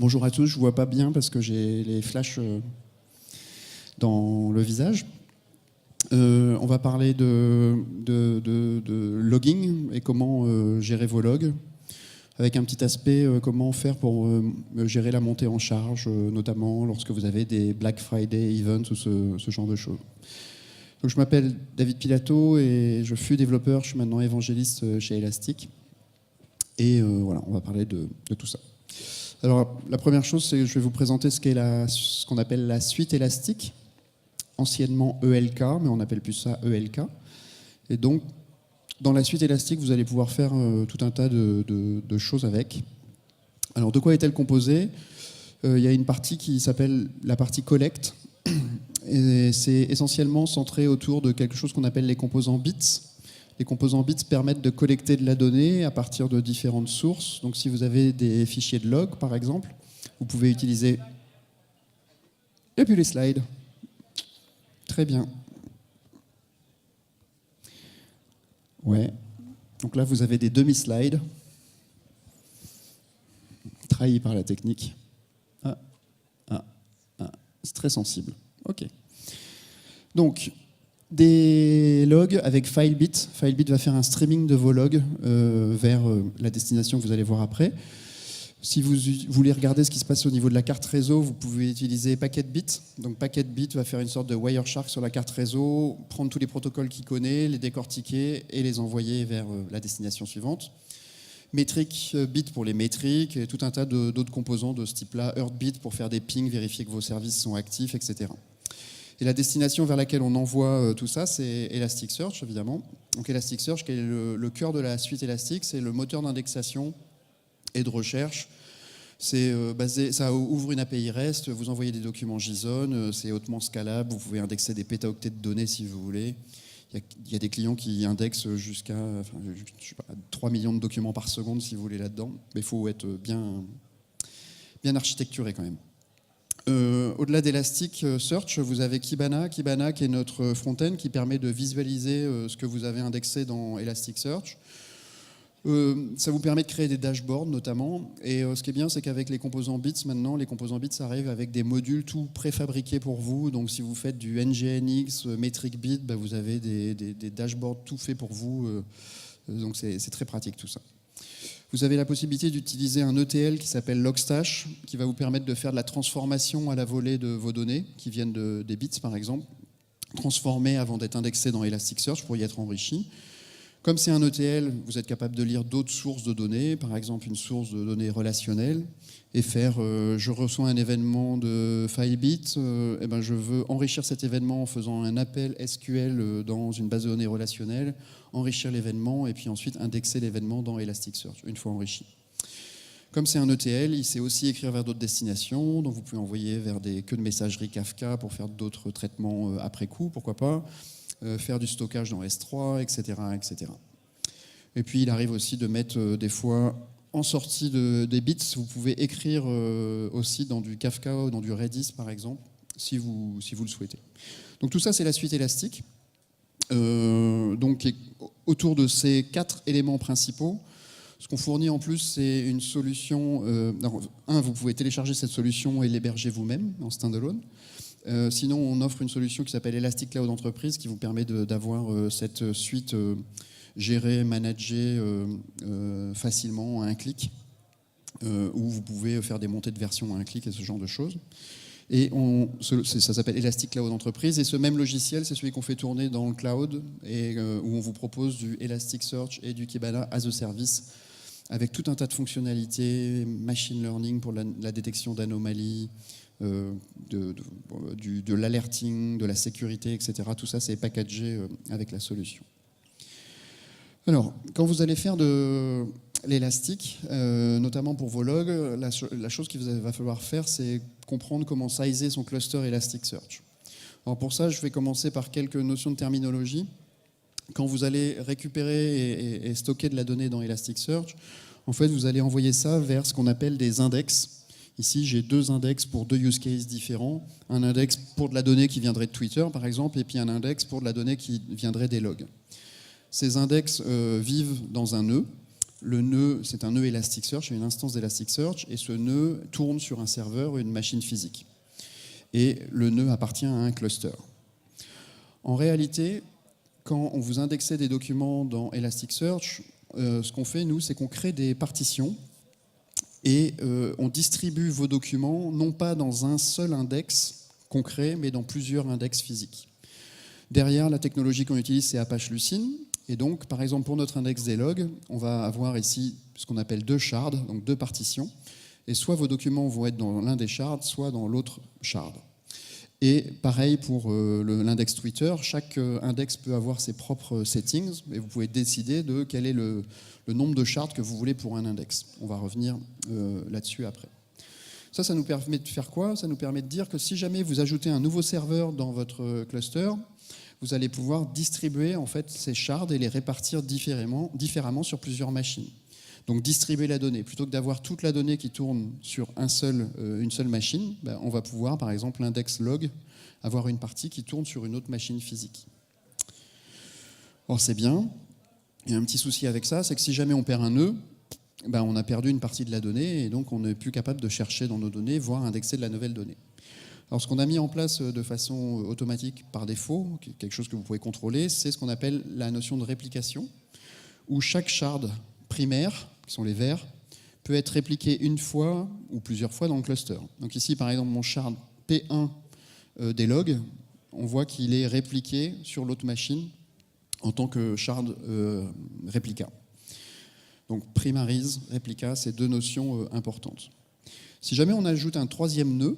Bonjour à tous, je ne vous vois pas bien parce que j'ai les flashs dans le visage. On va parler de logging et comment gérer vos logs, avec un petit aspect comment faire pour gérer la montée en charge, notamment lorsque vous avez des Black Friday events ou ce genre de choses. Donc, je m'appelle David Pilato et je fus développeur, je suis maintenant évangéliste chez Elastic. Et voilà, on va parler de tout ça. Alors, la première chose, c'est que je vais vous présenter ce qu'on appelle la suite Elastic, anciennement ELK, mais on appelle plus ça ELK. Et donc, dans la suite Elastic, vous allez pouvoir faire tout un tas de choses avec. Alors, de quoi est-elle composée ? Il y a une partie qui s'appelle la partie Collect, et c'est essentiellement centré autour de quelque chose qu'on appelle les composants bits. Les composants bits permettent de collecter de la donnée à partir de différentes sources. Donc si vous avez des fichiers de log, par exemple, vous pouvez utiliser... Et puis les slides. Très bien. Ouais. Donc là, vous avez des demi-slides. Trahis par la technique. C'est très sensible. OK. Donc... des logs avec FileBit. FileBit va faire un streaming de vos logs vers la destination que vous allez voir après. Si vous voulez regarder ce qui se passe au niveau de la carte réseau, vous pouvez utiliser PacketBit. Donc PacketBit va faire une sorte de Wireshark sur la carte réseau, prendre tous les protocoles qu'il connaît, les décortiquer et les envoyer vers la destination suivante. MetricBit pour les métriques, et tout un tas d'autres composants de ce type-là. EarthBit pour faire des pings, vérifier que vos services sont actifs, etc. Et la destination vers laquelle on envoie tout ça, c'est Elasticsearch, évidemment. Donc Elasticsearch, qui est le cœur de la suite Elastic, c'est le moteur d'indexation et de recherche. C'est ça ouvre une API REST, vous envoyez des documents JSON, c'est hautement scalable, vous pouvez indexer des pétaoctets de données si vous voulez. Il y a des clients qui indexent jusqu'à 3 millions de documents par seconde si vous voulez là-dedans. Mais il faut être bien architecturé quand même. Au-delà d'Elasticsearch, vous avez Kibana qui est notre front-end qui permet de visualiser ce que vous avez indexé dans Elasticsearch. Ça vous permet de créer des dashboards notamment. Et ce qui est bien, c'est qu'avec les composants bits, maintenant, les composants bits arrivent avec des modules tout préfabriqués pour vous. Donc si vous faites du NGINX, MetricBit, vous avez des dashboards tout faits pour vous. Donc c'est très pratique tout ça. Vous avez la possibilité d'utiliser un ETL qui s'appelle Logstash, qui va vous permettre de faire de la transformation à la volée de vos données, qui viennent des bits par exemple, transformées avant d'être indexées dans Elasticsearch pour y être enrichies. Comme c'est un ETL, vous êtes capable de lire d'autres sources de données, par exemple une source de données relationnelles, et faire je reçois un événement de FileBit, je veux enrichir cet événement en faisant un appel SQL dans une base de données relationnelle, enrichir l'événement et puis ensuite indexer l'événement dans Elasticsearch, une fois enrichi. Comme c'est un ETL, il sait aussi écrire vers d'autres destinations, donc vous pouvez envoyer vers des queues de messagerie Kafka pour faire d'autres traitements après coup, pourquoi pas, faire du stockage dans S3, etc., etc. Et puis il arrive aussi de mettre des fois en sortie des bits, vous pouvez écrire aussi dans du Kafka ou dans du Redis par exemple, si vous le souhaitez. Donc tout ça c'est la suite Elastic. Donc autour de ces 4 éléments principaux, ce qu'on fournit en plus c'est une solution. Vous pouvez télécharger cette solution et l'héberger vous-même en standalone. Sinon, on offre une solution qui s'appelle Elastic Cloud Entreprise qui vous permet d'avoir cette suite gérée, managée facilement à un clic, où vous pouvez faire des montées de version à un clic et ce genre de choses. Et ça s'appelle Elastic Cloud Entreprise. Et ce même logiciel, c'est celui qu'on fait tourner dans le cloud et où on vous propose du Elasticsearch et du Kibana as a service avec tout un tas de fonctionnalités, machine learning pour la détection d'anomalies, de l'alerting, de la sécurité, etc. Tout ça, c'est packagé avec la solution. Alors, quand vous allez faire de l'élastique, notamment pour vos logs, la chose qu'il va falloir faire, c'est comprendre comment sizer son cluster Elasticsearch. Alors pour ça, je vais commencer par quelques notions de terminologie. Quand vous allez récupérer et stocker de la donnée dans Elasticsearch, en fait, vous allez envoyer ça vers ce qu'on appelle des index. Ici, j'ai 2 index pour 2 use cases différents. Un index pour de la donnée qui viendrait de Twitter, par exemple, et puis un index pour de la donnée qui viendrait des logs. Ces index vivent dans un nœud. Le nœud, c'est un nœud Elasticsearch, une instance d'Elasticsearch, et ce nœud tourne sur un serveur, une machine physique. Et le nœud appartient à un cluster. En réalité, quand on vous indexez des documents dans Elasticsearch, ce qu'on fait, nous, c'est qu'on crée des partitions et on distribue vos documents non pas dans un seul index concret, mais dans plusieurs index physiques. Derrière, la technologie qu'on utilise, c'est Apache Lucene. Et donc, par exemple, pour notre index des logs, on va avoir ici ce qu'on appelle 2 shards, donc 2 partitions. Et soit vos documents vont être dans l'un des shards, soit dans l'autre shard. Et pareil pour l'index Twitter, chaque index peut avoir ses propres settings, et vous pouvez décider de quel est le nombre de shards que vous voulez pour un index. On va revenir là-dessus après. Ça nous permet de faire quoi? Ça nous permet de dire que si jamais vous ajoutez un nouveau serveur dans votre cluster, vous allez pouvoir distribuer en fait ces shards et les répartir différemment sur plusieurs machines. Donc distribuer la donnée. Plutôt que d'avoir toute la donnée qui tourne sur une seule machine, on va pouvoir, par exemple, l'index log, avoir une partie qui tourne sur une autre machine physique. Or, c'est bien. Il y a un petit souci avec ça, c'est que si jamais on perd un nœud, on a perdu une partie de la donnée et donc on n'est plus capable de chercher dans nos données, voire indexer de la nouvelle donnée. Alors, ce qu'on a mis en place de façon automatique par défaut, quelque chose que vous pouvez contrôler, c'est ce qu'on appelle la notion de réplication, où chaque shard primaire, qui sont les verts, peut être répliqué une fois ou plusieurs fois dans le cluster. Donc ici, par exemple, mon shard P1 des logs, on voit qu'il est répliqué sur l'autre machine en tant que shard réplica. Donc primarise, réplica, c'est 2 notions importantes. Si jamais on ajoute un 3e nœud,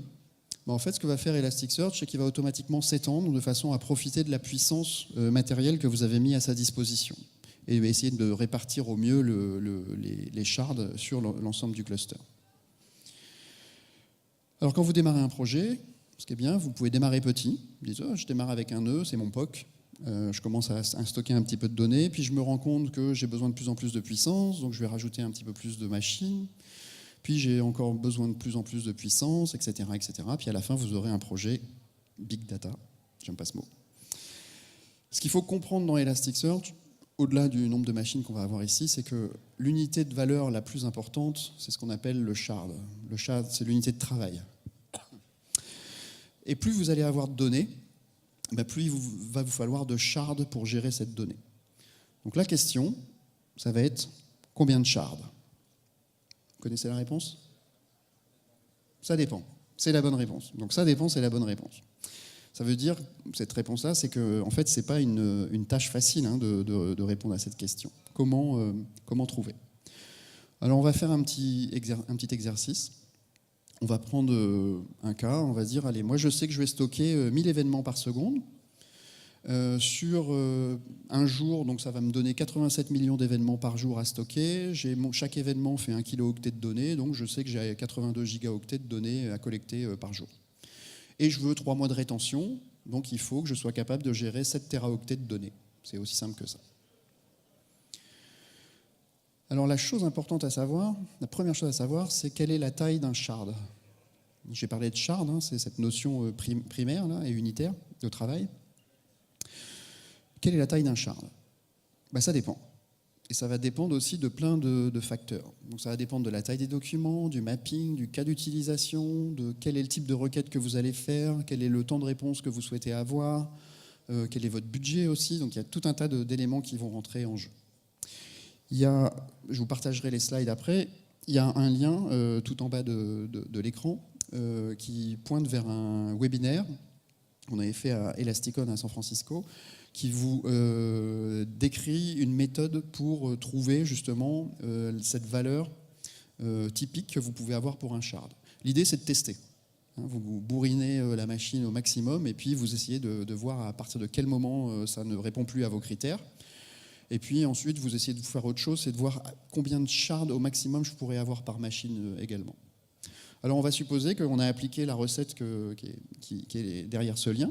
en fait, ce que va faire Elasticsearch, c'est qu'il va automatiquement s'étendre de façon à profiter de la puissance matérielle que vous avez mis à sa disposition et il va essayer de répartir au mieux les shards sur l'ensemble du cluster. Alors quand vous démarrez un projet, ce qui est bien, vous pouvez démarrer petit. Vous dites, je démarre avec un nœud, c'est mon POC. Je commence à stocker un petit peu de données, puis je me rends compte que j'ai besoin de plus en plus de puissance, donc je vais rajouter un petit peu plus de machines. Puis j'ai encore besoin de plus en plus de puissance, etc., etc. Puis à la fin, vous aurez un projet big data. J'aime pas ce mot. Ce qu'il faut comprendre dans Elasticsearch, au-delà du nombre de machines qu'on va avoir ici, c'est que l'unité de valeur la plus importante, c'est ce qu'on appelle le shard. Le shard, c'est l'unité de travail. Et plus vous allez avoir de données, plus il va vous falloir de shards pour gérer cette donnée. Donc la question, ça va être combien de shards? Vous connaissez la réponse? Ça dépend. C'est la bonne réponse. Donc ça dépend, c'est la bonne réponse. Ça veut dire, cette réponse-là, c'est que en fait, ce n'est pas une tâche facile de répondre à cette question. Comment trouver? Alors on va faire un petit exercice. On va prendre un cas, on va dire, allez, moi je sais que je vais stocker 1000 événements par seconde. Sur un jour, donc ça va me donner 87 millions d'événements par jour à stocker. Chaque événement fait 1 kilooctet de données, donc je sais que j'ai 82 gigaoctets de données à collecter par jour. Et je veux 3 mois de rétention, donc il faut que je sois capable de gérer 7 téraoctets de données. C'est aussi simple que ça. Alors la chose importante à savoir, la première chose à savoir, c'est quelle est la taille d'un shard. J'ai parlé de shard, c'est cette notion primaire là, et unitaire de travail. Quelle est la taille d'un shard? Ça dépend. Et ça va dépendre aussi de plein de facteurs. Donc ça va dépendre de la taille des documents, du mapping, du cas d'utilisation, de quel est le type de requête que vous allez faire, quel est le temps de réponse que vous souhaitez avoir, quel est votre budget aussi. Donc il y a tout un tas d'éléments qui vont rentrer en jeu. Je vous partagerai les slides après. Il y a un lien tout en bas de l'écran qui pointe vers un webinaire qu'on avait fait à Elasticon à San Francisco, qui vous décrit une méthode pour trouver justement cette valeur typique que vous pouvez avoir pour un shard. L'idée, c'est de tester. Vous bourrinez la machine au maximum et puis vous essayez de voir à partir de quel moment ça ne répond plus à vos critères. Et puis ensuite, vous essayez de faire autre chose, c'est de voir combien de shards au maximum je pourrais avoir par machine également. Alors on va supposer qu'on a appliqué la recette qui est derrière ce lien,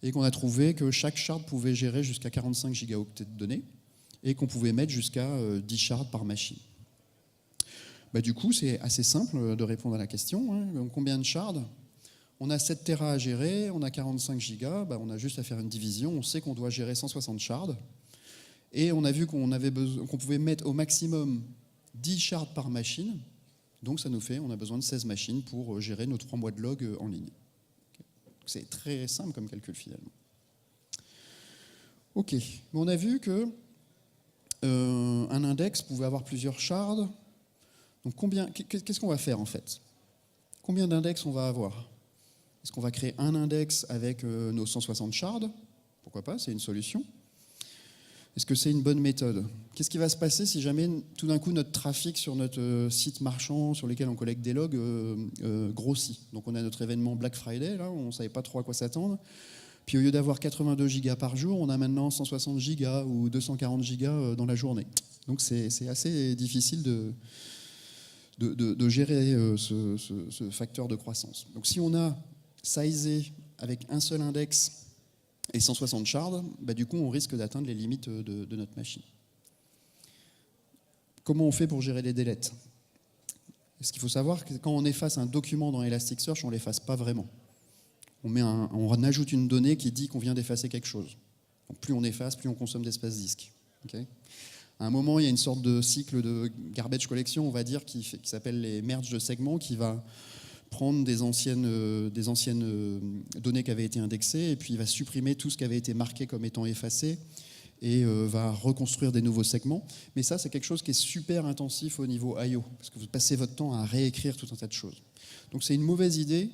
et qu'on a trouvé que chaque shard pouvait gérer jusqu'à 45 gigaoctets de données et qu'on pouvait mettre jusqu'à 10 shards par machine. Du coup, c'est assez simple de répondre à la question. Donc, combien de shards? On a 7 Tera à gérer, on a 45 gigas, on a juste à faire une division. On sait qu'on doit gérer 160 shards. Et on a vu qu'on pouvait mettre au maximum 10 shards par machine. Donc ça nous fait, on a besoin de 16 machines pour gérer nos 3 mois de log en ligne. C'est très simple comme calcul finalement. Ok, mais on a vu que un index pouvait avoir plusieurs shards. Donc qu'est-ce qu'on va faire en fait? Combien d'index on va avoir? Est-ce qu'on va créer un index avec nos 160 shards? Pourquoi pas, c'est une solution. Est-ce que c'est une bonne méthode? Qu'est-ce qui va se passer si jamais tout d'un coup notre trafic sur notre site marchand sur lequel on collecte des logs grossit? Donc on a notre événement Black Friday, là, on ne savait pas trop à quoi s'attendre. Puis au lieu d'avoir 82 gigas par jour, on a maintenant 160 gigas ou 240 gigas dans la journée. Donc c'est assez difficile de gérer ce facteur de croissance. Donc si on a sizé avec un seul index et 160 shards, bah du coup on risque d'atteindre les limites de notre machine. Comment on fait pour gérer les deletes? Ce qu'il faut savoir, que quand on efface un document dans Elasticsearch, on ne l'efface pas vraiment. On ajoute une donnée qui dit qu'on vient d'effacer quelque chose. Donc plus on efface, plus on consomme d'espace disque. Okay, à un moment, il y a une sorte de cycle de garbage collection, on va dire, qui s'appelle les merges de segments, qui va prendre des anciennes données qui avaient été indexées, et puis il va supprimer tout ce qui avait été marqué comme étant effacé, et va reconstruire des nouveaux segments. Mais ça, c'est quelque chose qui est super intensif au niveau I/O, parce que vous passez votre temps à réécrire tout un tas de choses. Donc c'est une mauvaise idée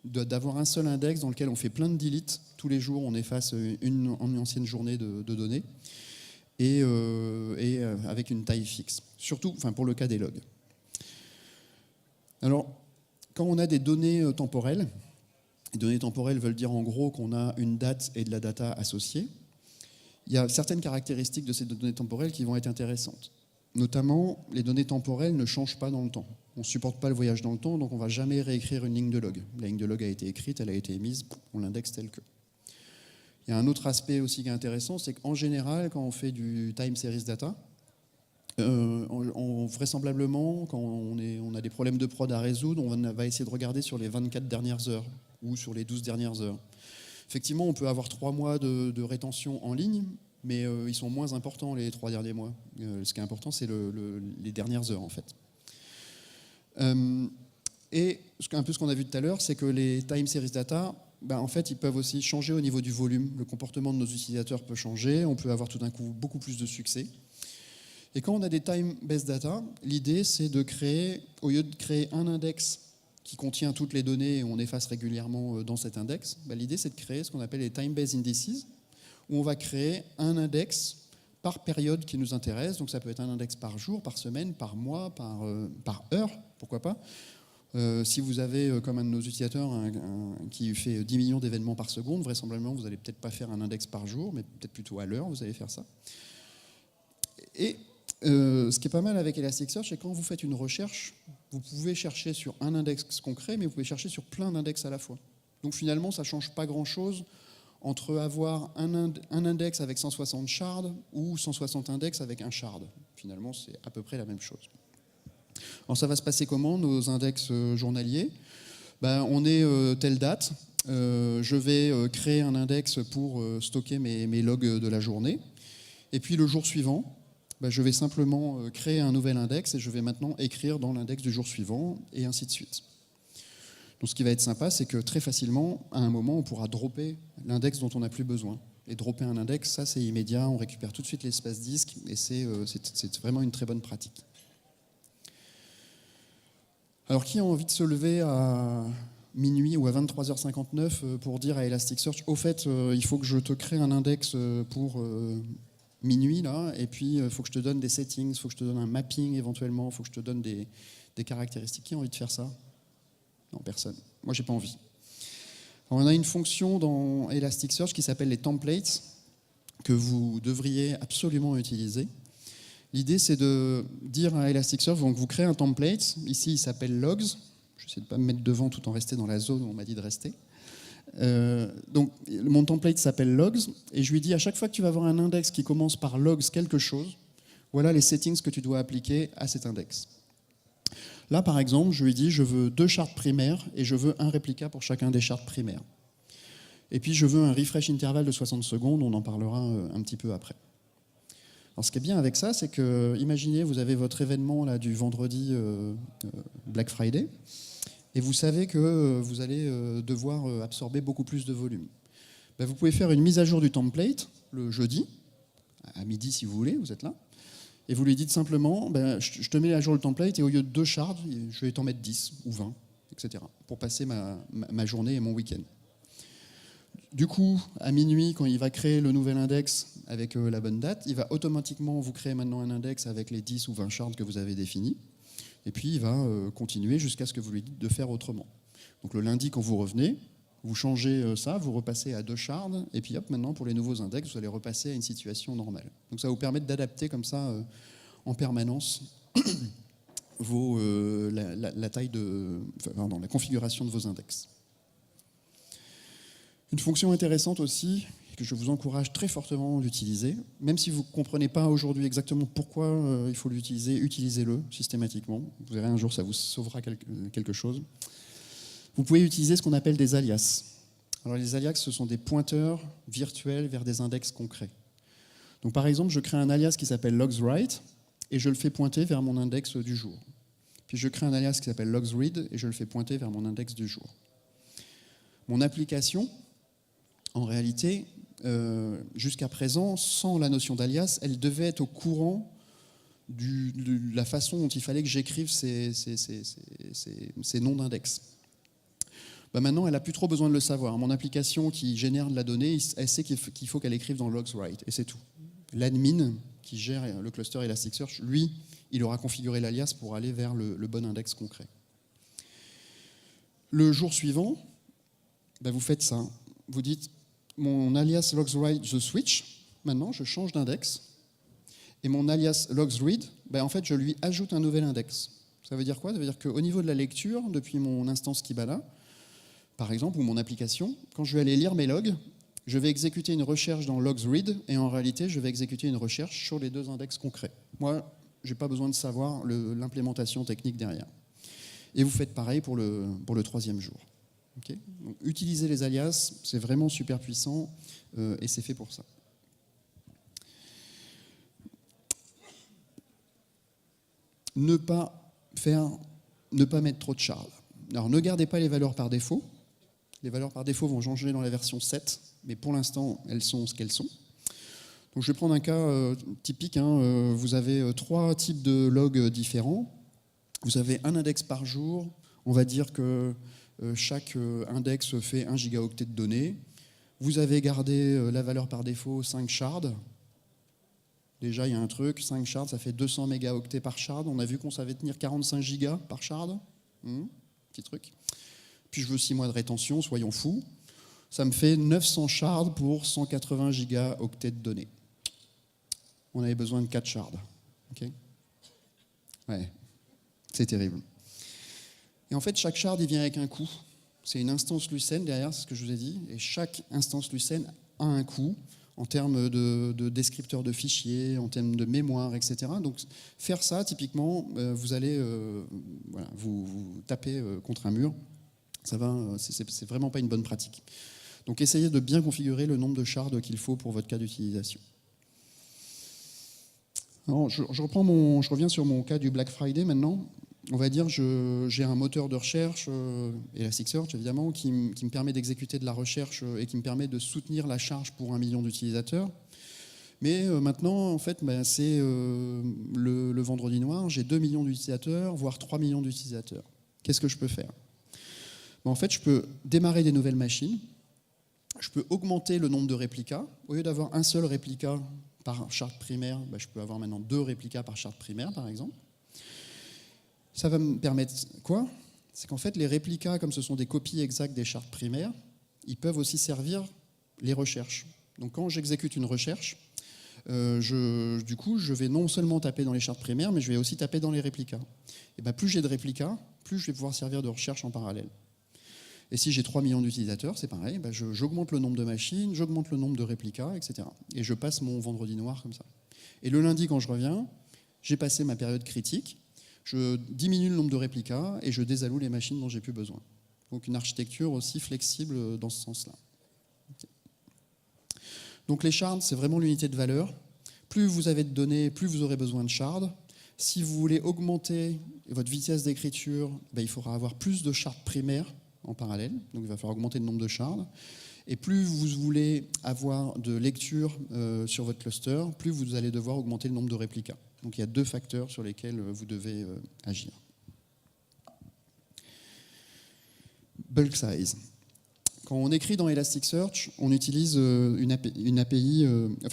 d'avoir un seul index dans lequel on fait plein de deletes. Tous les jours, on efface une ancienne journée de données, et avec une taille fixe. Surtout pour le cas des logs. Alors, quand on a des données temporelles, les données temporelles veulent dire en gros qu'on a une date et de la data associée. Il y a certaines caractéristiques de ces données temporelles qui vont être intéressantes. Notamment, les données temporelles ne changent pas dans le temps. On ne supporte pas le voyage dans le temps, donc on ne va jamais réécrire une ligne de log. La ligne de log a été écrite, elle a été émise, on l'indexe tel que. Il y a un autre aspect aussi qui est intéressant, c'est qu'en général, quand on fait du time series data, vraisemblablement, quand on a des problèmes de prod à résoudre, on va essayer de regarder sur les 24 dernières heures ou sur les 12 dernières heures. Effectivement, on peut avoir 3 mois de rétention en ligne, mais ils sont moins importants les 3 derniers mois. Ce qui est important, c'est les dernières heures, en fait. Et un peu ce qu'on a vu tout à l'heure, c'est que les time series data, en fait, ils peuvent aussi changer au niveau du volume. Le comportement de nos utilisateurs peut changer, on peut avoir tout d'un coup beaucoup plus de succès. Et quand on a des time-based data, l'idée c'est de créer, au lieu de créer un index qui contient toutes les données et on efface régulièrement dans cet index, l'idée c'est de créer ce qu'on appelle les time-based indices, où on va créer un index par période qui nous intéresse. Donc ça peut être un index par jour, par semaine, par mois, par heure, pourquoi pas. Si vous avez, comme un de nos utilisateurs, qui fait 10 millions d'événements par seconde, vraisemblablement vous n'allez peut-être pas faire un index par jour, mais peut-être plutôt à l'heure, vous allez faire ça. Et ce qui est pas mal avec Elasticsearch, c'est que quand vous faites une recherche, vous pouvez chercher sur un index concret, mais vous pouvez chercher sur plein d'index à la fois. Donc finalement, ça ne change pas grand-chose entre avoir un index avec 160 shards ou 160 index avec un shard. Finalement, c'est à peu près la même chose. Alors ça va se passer comment, nos index journaliers? On est telle date, je vais créer un index pour stocker mes logs de la journée, et puis le jour suivant, je vais simplement créer un nouvel index et je vais maintenant écrire dans l'index du jour suivant, et ainsi de suite. Donc ce qui va être sympa, c'est que très facilement, à un moment, on pourra dropper l'index dont on n'a plus besoin. Et dropper un index, ça c'est immédiat, on récupère tout de suite l'espace disque, et c'est vraiment une très bonne pratique. Alors qui a envie de se lever à minuit ou à 23h59 pour dire à Elasticsearch, au fait, il faut que je te crée un index pour minuit, là, et puis il faut que je te donne des settings, il faut que je te donne un mapping éventuellement, il faut que je te donne des caractéristiques. Qui a envie de faire ça? Non, personne. Moi, j'ai pas envie. Alors, on a une fonction dans Elasticsearch qui s'appelle les templates, que vous devriez absolument utiliser. L'idée, c'est de dire à Elasticsearch, donc vous créez un template, ici il s'appelle logs, je vais essayer de ne pas me mettre devant tout en restant dans la zone où on m'a dit de rester. Donc mon template s'appelle logs, et je lui dis à chaque fois que tu vas avoir un index qui commence par logs quelque chose, voilà les settings que tu dois appliquer à cet index. Là par exemple, je lui dis je veux 2 shards primaires et je veux un réplica pour chacun des shards primaires. Et puis je veux un refresh intervalle de 60 secondes, on en parlera un petit peu après. Alors, ce qui est bien avec ça, c'est que, imaginez, vous avez votre événement là, du vendredi Black Friday, et vous savez que vous allez devoir absorber beaucoup plus de volume. Ben, vous pouvez faire une mise à jour du template le jeudi, à midi si vous voulez, vous êtes là, et vous lui dites simplement, ben, je te mets à jour le template, et au lieu de 2 shards, je vais t'en mettre 10 ou 20, etc., pour passer ma journée et mon week-end. Du coup, à minuit, quand il va créer le nouvel index avec la bonne date, il va automatiquement vous créer maintenant un index avec les 10 ou 20 shards que vous avez définis. Et puis, il va continuer jusqu'à ce que vous lui dites de faire autrement. Donc, le lundi, quand vous revenez, vous changez ça, vous repassez à 2 shards, et puis hop, maintenant, pour les nouveaux index, vous allez repasser à une situation normale. Donc, ça va vous permettre d'adapter comme ça, en permanence, la taille la configuration de vos index. Une fonction intéressante aussi, que je vous encourage très fortement d'utiliser, même si vous ne comprenez pas aujourd'hui exactement pourquoi il faut l'utiliser, utilisez-le systématiquement. Vous verrez un jour, ça vous sauvera quelque chose. Vous pouvez utiliser ce qu'on appelle des alias. Alors les alias, ce sont des pointeurs virtuels vers des index concrets. Donc par exemple, je crée un alias qui s'appelle logsWrite et je le fais pointer vers mon index du jour. Puis je crée un alias qui s'appelle logsRead et je le fais pointer vers mon index du jour. Mon application, en réalité, jusqu'à présent, sans la notion d'alias, elle devait être au courant de la façon dont il fallait que j'écrive ces noms d'index. Ben maintenant, elle n'a plus trop besoin de le savoir. Mon application qui génère de la donnée, elle sait qu'il faut qu'elle écrive dans logsWrite, et c'est tout. L'admin qui gère le cluster Elasticsearch, lui, il aura configuré l'alias pour aller vers le bon index concret. Le jour suivant, ben vous faites ça. Vous dites, mon alias logsWrite, je switch. Maintenant, je change d'index. Et mon alias logsRead, ben en fait, je lui ajoute un nouvel index. Ça veut dire quoi? Ça veut dire qu'au niveau de la lecture, depuis mon instance Kibana, par exemple, ou mon application, quand je vais aller lire mes logs, je vais exécuter une recherche dans logsRead, et en réalité, je vais exécuter une recherche sur les 2 index concrets. Moi, je n'ai pas besoin de savoir l'implémentation technique derrière. Et vous faites pareil pour le 3e jour. Okay. Donc, utiliser les alias, c'est vraiment super puissant et c'est fait pour ça. Ne pas mettre trop de shards. Alors, ne gardez pas les valeurs par défaut. Les valeurs par défaut vont changer dans la version 7, mais pour l'instant, elles sont ce qu'elles sont. Donc, je vais prendre un cas typique. Vous avez 3 types de logs différents. Vous avez un index par jour. On va dire que chaque index fait 1 gigaoctet de données. Vous avez gardé la valeur par défaut 5 shards. Déjà, il y a un truc, 5 shards, ça fait 200 mégaoctets par shard. On a vu qu'on savait tenir 45 gigas par shard. Petit truc. Puis je veux 6 mois de rétention, soyons fous. Ça me fait 900 shards pour 180 gigaoctets de données. On avait besoin de 4 shards. Okay. Ouais, c'est terrible. Et en fait, chaque shard, il vient avec un coût. C'est une instance Lucene derrière, c'est ce que je vous ai dit. Et chaque instance Lucene a un coût en termes de descripteurs de fichiers, en termes de mémoire, etc. Donc, faire ça, typiquement, vous allez vous taper contre un mur. C'est vraiment pas une bonne pratique. Donc, essayez de bien configurer le nombre de shards qu'il faut pour votre cas d'utilisation. Alors, je reviens sur mon cas du Black Friday maintenant. On va dire j'ai un moteur de recherche, Elasticsearch évidemment, qui me permet d'exécuter de la recherche et qui me permet de soutenir la charge pour 1 million d'utilisateurs. Mais maintenant, en fait, c'est le vendredi noir, j'ai 2 millions d'utilisateurs, voire 3 millions d'utilisateurs. Qu'est-ce que je peux faire? En fait, je peux démarrer des nouvelles machines, je peux augmenter le nombre de réplicas. Au lieu d'avoir un seul réplica par shard primaire, je peux avoir maintenant 2 réplicas par shard primaire, par exemple. Ça va me permettre quoi? C'est qu'en fait, les réplicas, comme ce sont des copies exactes des shards primaires, ils peuvent aussi servir les recherches. Donc quand j'exécute une recherche, du coup, je vais non seulement taper dans les shards primaires, mais je vais aussi taper dans les réplicas. Et plus j'ai de réplicas, plus je vais pouvoir servir de recherche en parallèle. Et si j'ai 3 millions d'utilisateurs, c'est pareil, j'augmente le nombre de machines, j'augmente le nombre de réplicas, etc. Et je passe mon vendredi noir comme ça. Et le lundi, quand je reviens, j'ai passé ma période critique, je diminue le nombre de réplicas et je désalloue les machines dont j'ai plus besoin. Donc une architecture aussi flexible dans ce sens-là. Okay. Donc les shards, c'est vraiment l'unité de valeur. plus vous avez de données, plus vous aurez besoin de shards. Si vous voulez augmenter votre vitesse d'écriture, il faudra avoir plus de shards primaires en parallèle, donc il va falloir augmenter le nombre de shards. Et plus vous voulez avoir de lecture sur votre cluster, plus vous allez devoir augmenter le nombre de réplicas. Donc il y a 2 facteurs sur lesquels vous devez agir. Bulk size. Quand on écrit dans Elasticsearch, on utilise une API,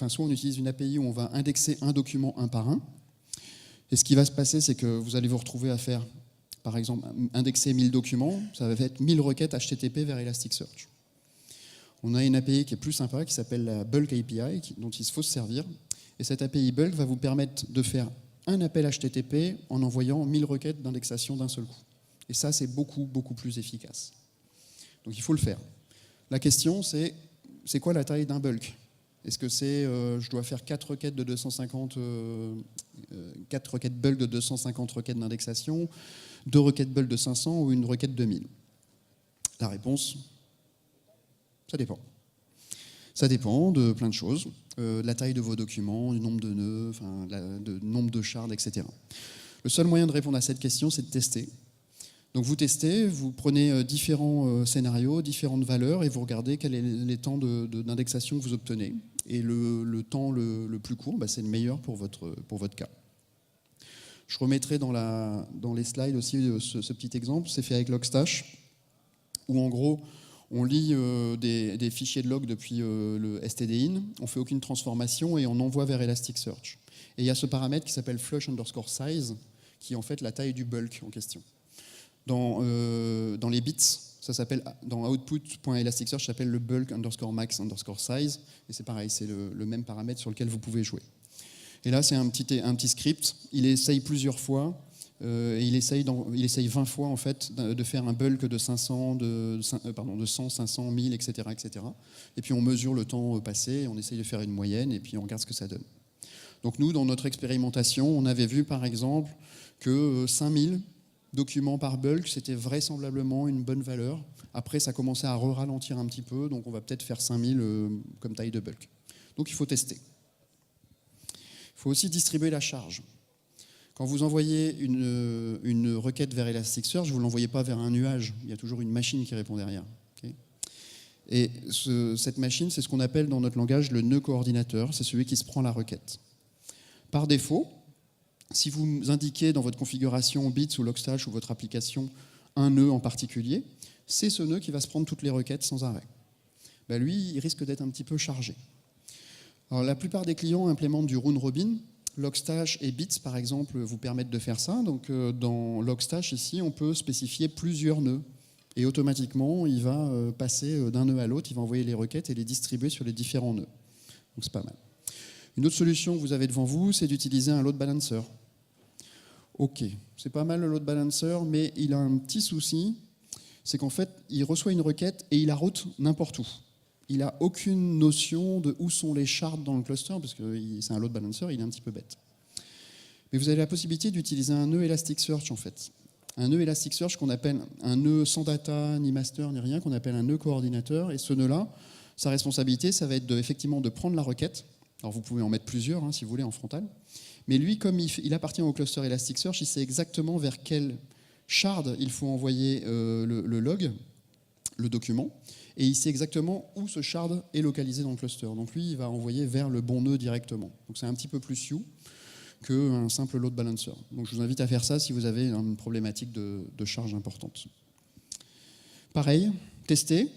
soit on utilise une API où on va indexer un document un par un. Et ce qui va se passer, c'est que vous allez vous retrouver à faire, par exemple, indexer 1000 documents, ça va être 1000 requêtes HTTP vers Elasticsearch. On a une API qui est plus sympa, qui s'appelle la Bulk API, dont il faut se servir. Et cette API Bulk va vous permettre de faire un appel HTTP en envoyant 1000 requêtes d'indexation d'un seul coup. Et ça, c'est beaucoup, beaucoup plus efficace. Donc il faut le faire. La question, c'est quoi la taille d'un bulk? Est-ce que c'est, je dois faire 4 requêtes de 250, 4 requêtes bulk de 250 requêtes d'indexation, 2 requêtes bulk de 500 ou une requête de 1000? La réponse, ça dépend. Ça dépend de plein de choses, de la taille de vos documents, du nombre de nœuds, du nombre de shards, etc. Le seul moyen de répondre à cette question, c'est de tester. Donc vous testez, vous prenez différents scénarios, différentes valeurs, et vous regardez quels sont les temps d'indexation que vous obtenez. Et le temps le plus court, c'est le meilleur pour votre cas. Je remettrai dans les slides aussi ce petit exemple. C'est fait avec Logstash, où en gros, on lit des fichiers de log depuis le stdin, on ne fait aucune transformation et on envoie vers Elasticsearch. Et il y a ce paramètre qui s'appelle flush_size, qui est en fait la taille du bulk en question. Dans les bits, ça s'appelle, dans output.elasticsearch, ça s'appelle le bulk_max_size, et c'est pareil, c'est le même paramètre sur lequel vous pouvez jouer. Et là, c'est un petit script, il essaye plusieurs fois, et il essaye 20 fois en fait de faire un bulk de 500, de 100, 500, 1000, etc., etc. Et puis on mesure le temps passé, on essaye de faire une moyenne, et puis on regarde ce que ça donne. Donc nous, dans notre expérimentation, on avait vu par exemple que 5000 documents par bulk, c'était vraisemblablement une bonne valeur. Après, ça commençait à ralentir un petit peu, donc on va peut-être faire 5000 comme taille de bulk. Donc il faut tester. Il faut aussi distribuer la charge. Quand vous envoyez une requête vers Elasticsearch, vous ne l'envoyez pas vers un nuage. Il y a toujours une machine qui répond derrière. Okay. Et cette machine, c'est ce qu'on appelle dans notre langage le nœud coordinateur. C'est celui qui se prend la requête. Par défaut, si vous indiquez dans votre configuration Bits ou Logstash ou votre application un nœud en particulier, c'est ce nœud qui va se prendre toutes les requêtes sans arrêt. Lui, il risque d'être un petit peu chargé. Alors, la plupart des clients implémentent du round robin. Logstash et Bits, par exemple, vous permettent de faire ça. Donc, dans Logstash, ici, on peut spécifier plusieurs nœuds. Et automatiquement, il va passer d'un nœud à l'autre, il va envoyer les requêtes et les distribuer sur les différents nœuds. Donc, c'est pas mal. Une autre solution que vous avez devant vous, c'est d'utiliser un load balancer. Ok, c'est pas mal le load balancer, mais il a un petit souci, c'est qu'en fait, il reçoit une requête et il la route n'importe où. Il n'a aucune notion de où sont les shards dans le cluster, parce que c'est un load balancer, il est un petit peu bête. Mais vous avez la possibilité d'utiliser un nœud Elasticsearch, en fait. Un nœud Elasticsearch qu'on appelle un nœud sans data, ni master, ni rien, qu'on appelle un nœud coordinateur. Et ce nœud-là, sa responsabilité, ça va être effectivement de prendre la requête. Alors vous pouvez en mettre plusieurs, si vous voulez, en frontal. Mais lui, comme il appartient au cluster Elasticsearch, il sait exactement vers quel shard il faut envoyer le log, le document, et il sait exactement où ce shard est localisé dans le cluster. Donc lui, il va envoyer vers le bon nœud directement. Donc c'est un petit peu plus sioux qu'un simple load balancer. Donc je vous invite à faire ça si vous avez une problématique de charge importante. Pareil, tester.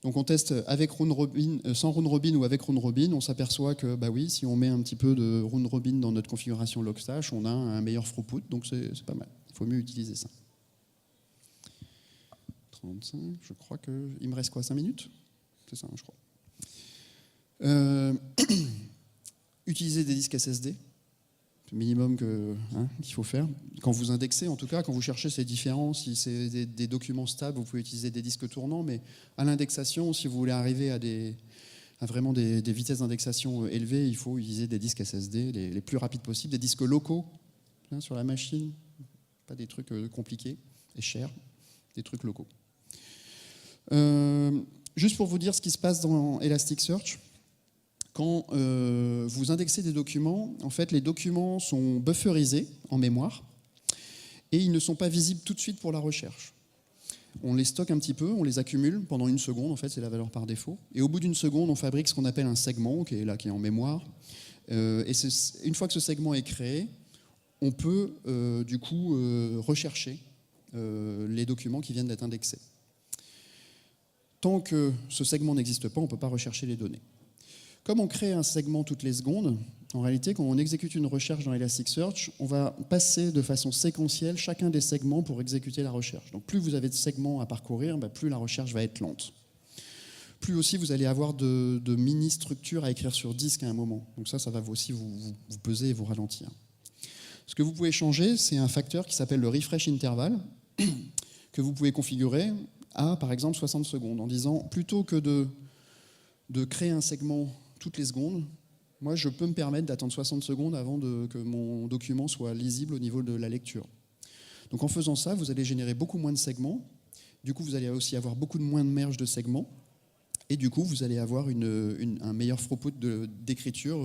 Donc on teste avec round robin, sans round robin ou avec round robin, on s'aperçoit que oui, si on met un petit peu de round robin dans notre configuration Logstash, on a un meilleur throughput, donc c'est pas mal. Il faut mieux utiliser ça. 35, je crois qu'il me reste quoi, 5 minutes? C'est ça, je crois. Utiliser des disques SSD, c'est le minimum qu'il faut faire. Quand vous indexez, en tout cas, quand vous cherchez ces différents, si c'est des documents stables, vous pouvez utiliser des disques tournants, mais à l'indexation, si vous voulez arriver à vraiment des vitesses d'indexation élevées, il faut utiliser des disques SSD les plus rapides possibles, des disques locaux sur la machine, pas des trucs compliqués et chers, des trucs locaux. Juste pour vous dire ce qui se passe dans Elasticsearch, Quand vous indexez des documents, en fait, les documents sont bufferisés en mémoire et ils ne sont pas visibles tout de suite pour la recherche. On les stocke un petit peu, on les accumule pendant une seconde, en fait, c'est la valeur par défaut. Et au bout d'une seconde, on fabrique ce qu'on appelle un segment, qui est en mémoire. Et une fois que ce segment est créé, on peut du coup rechercher les documents qui viennent d'être indexés. Tant que ce segment n'existe pas, on ne peut pas rechercher les données. Comme on crée un segment toutes les secondes, en réalité, quand on exécute une recherche dans Elasticsearch, on va passer de façon séquentielle chacun des segments pour exécuter la recherche. Donc plus vous avez de segments à parcourir, plus la recherche va être lente. Plus aussi vous allez avoir de mini-structures à écrire sur disque à un moment. Donc ça va aussi vous peser et vous ralentir. Ce que vous pouvez changer, c'est un facteur qui s'appelle le refresh interval, que vous pouvez configurer à, par exemple, 60 secondes, en disant, plutôt que de créer un segment toutes les secondes, moi, je peux me permettre d'attendre 60 secondes avant que mon document soit lisible au niveau de la lecture. Donc en faisant ça, vous allez générer beaucoup moins de segments. Du coup, vous allez aussi avoir beaucoup moins de merge de segments. Et du coup, vous allez avoir un meilleur throughput d'écriture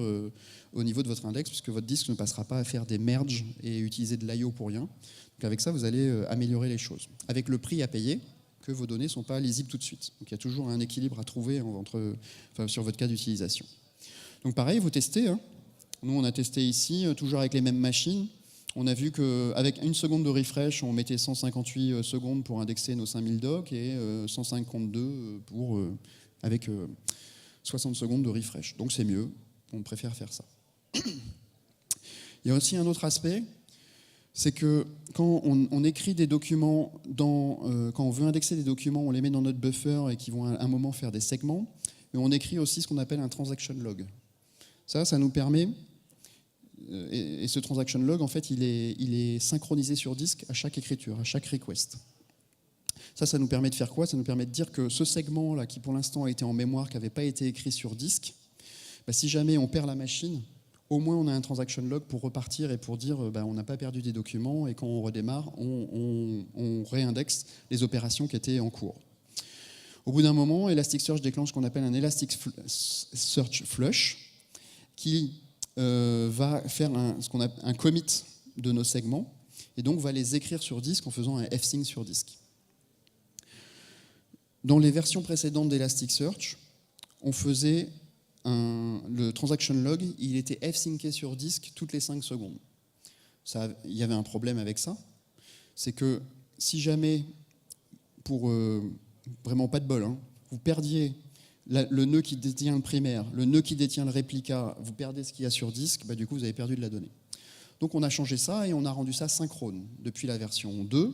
au niveau de votre index, puisque votre disque ne passera pas à faire des merges et utiliser de l'IO pour rien. Donc avec ça, vous allez améliorer les choses. Avec le prix à payer, que vos données ne sont pas lisibles tout de suite. Donc il y a toujours un équilibre à trouver sur votre cas d'utilisation. Donc pareil, vous testez. Nous, on a testé ici, toujours avec les mêmes machines. On a vu qu'avec une seconde de refresh, on mettait 158 secondes pour indexer nos 5000 docs et 152 avec 60 secondes de refresh. Donc c'est mieux, on préfère faire ça. Il y a aussi un autre aspect, c'est que quand on écrit des documents, quand on veut indexer des documents, on les met dans notre buffer et qui vont à un moment faire des segments, mais on écrit aussi ce qu'on appelle un transaction log. Ça nous permet, et ce transaction log, en fait, il est synchronisé sur disque à chaque écriture, à chaque request. Ça nous permet de faire quoi? Ça nous permet de dire que ce segment-là, qui pour l'instant a été en mémoire, qui n'avait pas été écrit sur disque, si jamais on perd la machine, au moins on a un transaction log pour repartir et pour dire on n'a pas perdu des documents, et quand on redémarre, on réindexe les opérations qui étaient en cours. Au bout d'un moment, Elasticsearch déclenche ce qu'on appelle un Elasticsearch Flush, qui va faire un commit de nos segments, et donc va les écrire sur disque en faisant un fsync sur disque. Dans les versions précédentes d'Elasticsearch, on faisait le transaction log, il était fsyncé sur disque toutes les 5 secondes. Il y avait un problème avec ça, c'est que si jamais, pour vraiment pas de bol, vous perdiez le nœud qui détient le primaire, le nœud qui détient le réplica, vous perdez ce qu'il y a sur disque, du coup vous avez perdu de la donnée. Donc on a changé ça et on a rendu ça synchrone. Depuis la version 2,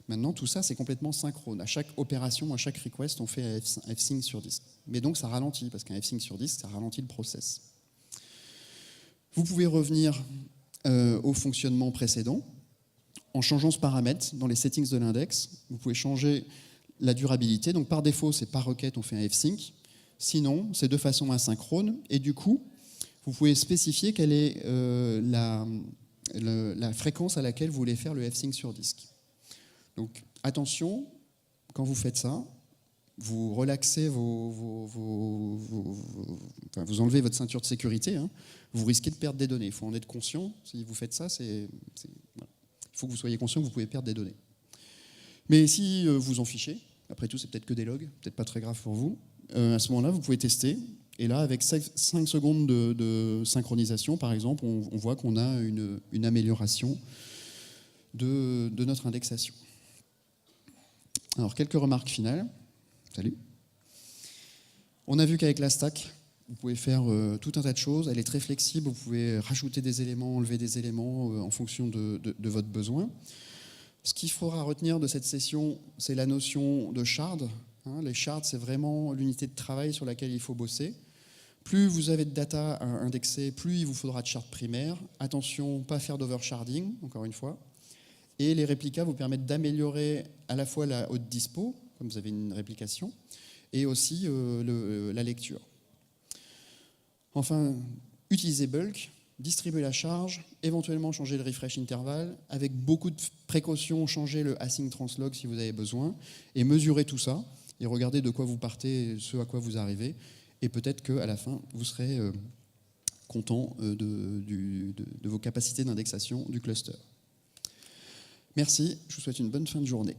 maintenant tout ça c'est complètement synchrone. À chaque opération, à chaque request, on fait un fsync sur disque. Mais donc ça ralentit, parce qu'un fsync sur disque, ça ralentit le process. Vous pouvez revenir au fonctionnement précédent en changeant ce paramètre dans les settings de l'index. Vous pouvez changer la durabilité, donc par défaut, c'est par requête, on fait un fsync. Sinon, c'est de façon asynchrone. Et du coup, vous pouvez spécifier quelle est la fréquence à laquelle vous voulez faire le fsync sur disque. Donc, attention, quand vous faites ça, vous relaxez vous enlevez votre ceinture de sécurité, vous risquez de perdre des données. Il faut en être conscient. Si vous faites ça, voilà. Il faut que vous soyez conscient que vous pouvez perdre des données. Mais si vous en fichez, après tout, c'est peut-être que des logs, peut-être pas très grave pour vous, à ce moment-là, vous pouvez tester. Et là, avec 5 secondes de synchronisation, par exemple, on voit qu'on a une amélioration de notre indexation. Alors, quelques remarques finales. Salut. On a vu qu'avec la stack, vous pouvez faire tout un tas de choses. Elle est très flexible. Vous pouvez rajouter des éléments, enlever des éléments en fonction de votre besoin. Ce qu'il faudra retenir de cette session, c'est la notion de shard. Les shards, c'est vraiment l'unité de travail sur laquelle il faut bosser. Plus vous avez de data à indexer, plus il vous faudra de shard primaire. Attention, pas faire d'oversharding, encore une fois. Et les réplicas vous permettent d'améliorer à la fois la haute dispo, comme vous avez une réplication, et aussi la lecture. Enfin, utiliser bulk, distribuer la charge, éventuellement changer le refresh interval, avec beaucoup de précautions, changer le async translog si vous avez besoin, et mesurer tout ça, et regarder de quoi vous partez, ce à quoi vous arrivez, et peut-être qu'à la fin, vous serez content de vos capacités d'indexation du cluster. Merci, je vous souhaite une bonne fin de journée.